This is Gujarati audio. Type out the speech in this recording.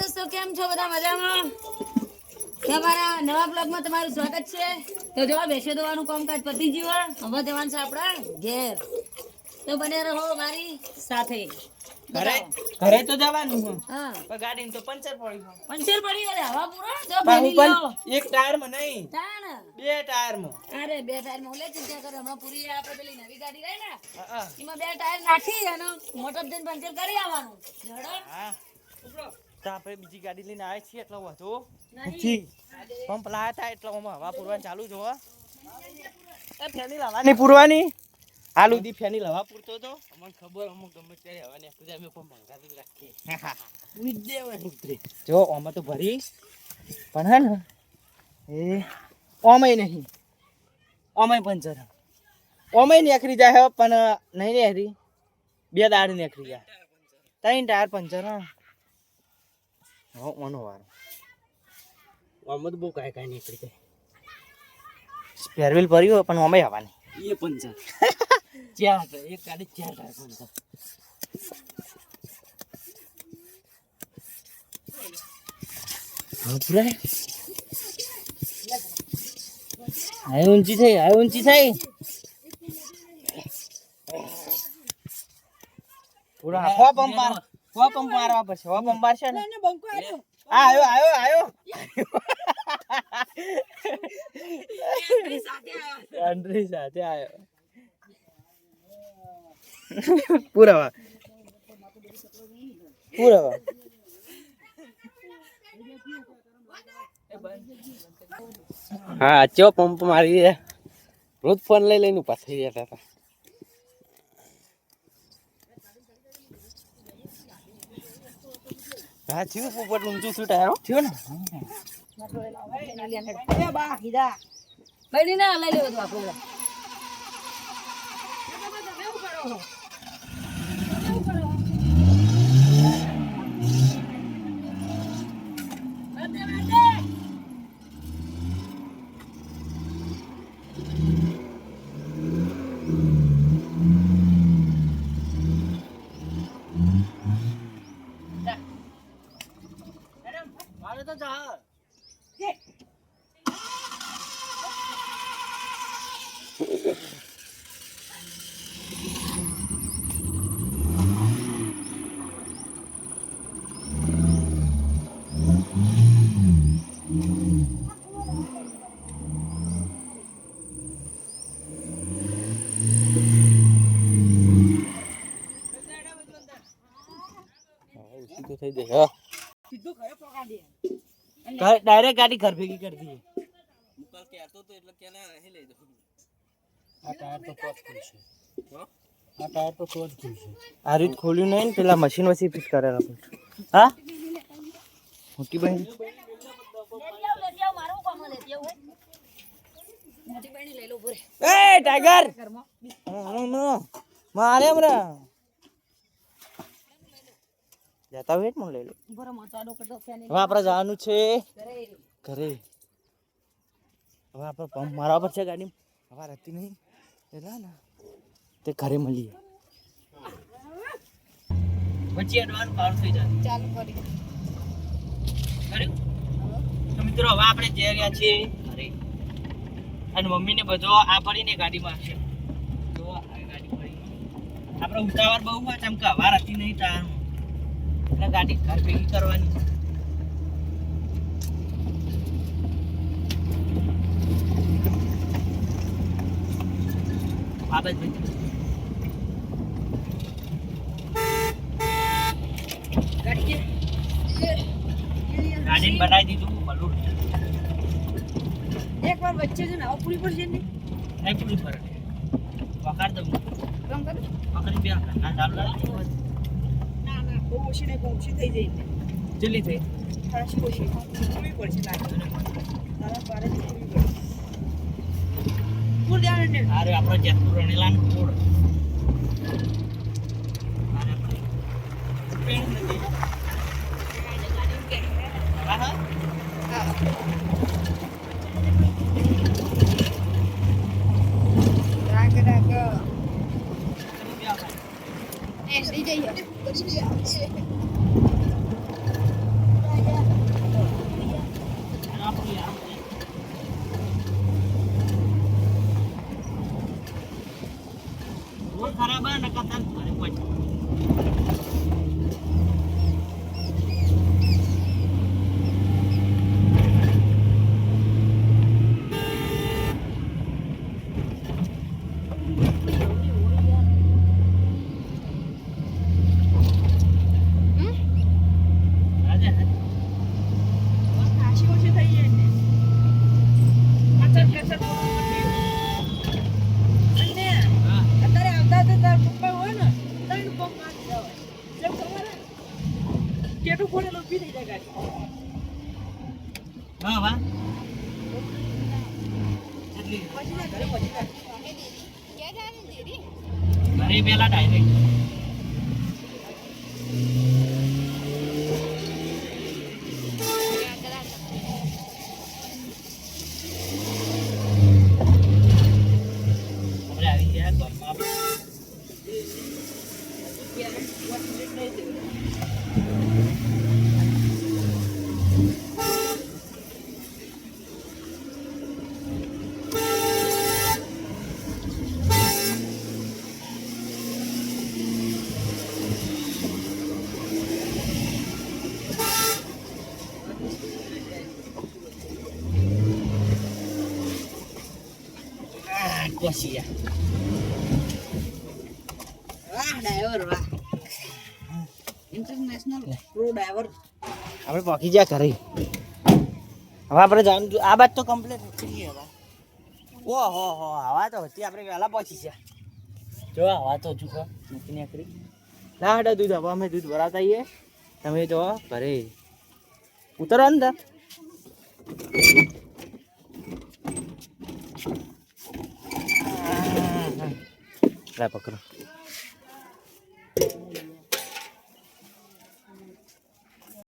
દોસ્તો કેમ છો બધા મજામાં? તમારા નવા બ્લોગમાં તમારું સ્વાગત છે. તો જો બેસે દવાનું કામકાજ પતી ગયું હવે જવાનું છે આપણા ઘેર. તો બને રહો મારી સાથે. ઘરે તો જવાનું છે. હા પણ ગાડીમાં તો પંચર પડ્યું. પંચર પડી ગયો હવા પૂરો જો ભરી લ્યો. એક ટાયરમાં નહીં. તાણ બે ટાયરમાં. અરે બે ટાયરમાં ઓલે ચિંતા કરે હમણાં પૂરી આપણે પેલી નવી ગાડી લઈ ને એમાં બે ટાયર નાખી અને મોટર દઈને પંચર કરી આવવાનું. જડો હા તો આપણે બીજી ગાડી લઈને આવે છીએ એટલે વધુ નથી પંપ લાયા હતા એટલે હવા પૂરવાની ચાલુ જો ફેની લાવવાની પૂરવાની હાલ સુધી ફેની હવા પૂરતો તો અમને ખબર અમુક ગમે ત્યારે હવા નીકળી અમે પણ મંગાવી રાખીએ જો આમાં તો ભરી પણ હે ને એ ઓમય નહીં ઓમય પંચર ઓમય નીકળી જાય પણ નહીં નીકળી બે દાડી નીકળી જાય ત્રણ ટાયર પંચર હા મનો વાર આમાં તો બહુ કાંઈ કાંઈ નીકળી જાય સ્પેરવેલ ભર્યું પણ ઓમય આવવાની એ પંચર ચાર એક ગાડી ચાર ટાયર પંચર પૂરા હાય ઊંચી થઈ પૂરા હો પંપ મારવા પડશે હો પંપ મારશે ને આયો અંડરી સાથે આયો પૂરા હા ચો પંપ મારી રોજ ફોન લઈને ઉભા થઈ જતા હતા હા થયું પોપટ ઊંચું છૂટ આવ્યો થયો ને ભાઈ ના લઈ લેવું આપણે થઈ જાય ડાયરેક્ટ ગાડી ઘર ભેગી કરી દઈએ મુકાલ કહેતો તો એટલે કેને અહીં લઈ દઉં આ ટાયર તો ખુલશે આ રીત ખોલ્યું નહીં ને પેલા મશીન વસી ફિટ કરેલા પણ હા મોટી બહેન એ ટાઈગર મારે હમણાં જતા હોય મને લઈ લો હવે આપણે જવાનું છે ઘરે હવે આપણે પંપ મારવા પર છે ગાડી હવા રહેતી નહીં એટલે ને તે ઘરે મળીએ પછી એડવાનું પાર થઈ જાય ચાલુ કરી કર્યું તો મિત્રો હવે આપણે જઈ રહ્યા છીએ ઘરે અને મમ્મીને બધો આ ફરીને ગાડીમાં આવશે તો આ ગાડી ફરી આપણે ઉતાવળ બહુ હોય કેમ કે હવા રહેતી નહીં ટાયરમાં ગાડી ઘર ભેગી કરવાની ગાડી બનાવી દીધું ભલું એક વાર વચ્ચે છે ને આવ પૂરી પડશે ને નહીં પૂરી પડે વખાડ દઉં કામ કર વખાડી બે ના ચાલુ લાગે ઓછી ને ઓછી થઈ જાય જલ્દી થઈ થોડી ઓછી પૂરી પડશે લાગે તારા પારે પૂરી પડશે પૂર ધ્યાન ને અરે આપણો જેટલું રણેલા ને પૂર હા વાહ ઘરે પેલા ડાયરેક્ટ આપણે આવી ગયા ગામમાં. કોશિયા વાહ ડ્રાઈવર વાહ ઇન્ટરનેશનલ પ્રો ડ્રાઈવર આપણે પહોંચી ગયા ઘરે. હવે આપણે જવાનું આ બાદ તો કમ્પ્લીટ હતી હવે. ઓહો હો હવા તો હતી, આપણે વહેલા પહોંચી ગયા. જો હવા તો હજુ મૂકી નીકળી. ના હડા દૂધ હવે અમે દૂધ ભરાવતા આવીએ. તમે જો ઘરે ઉતરો અંદર. પકડો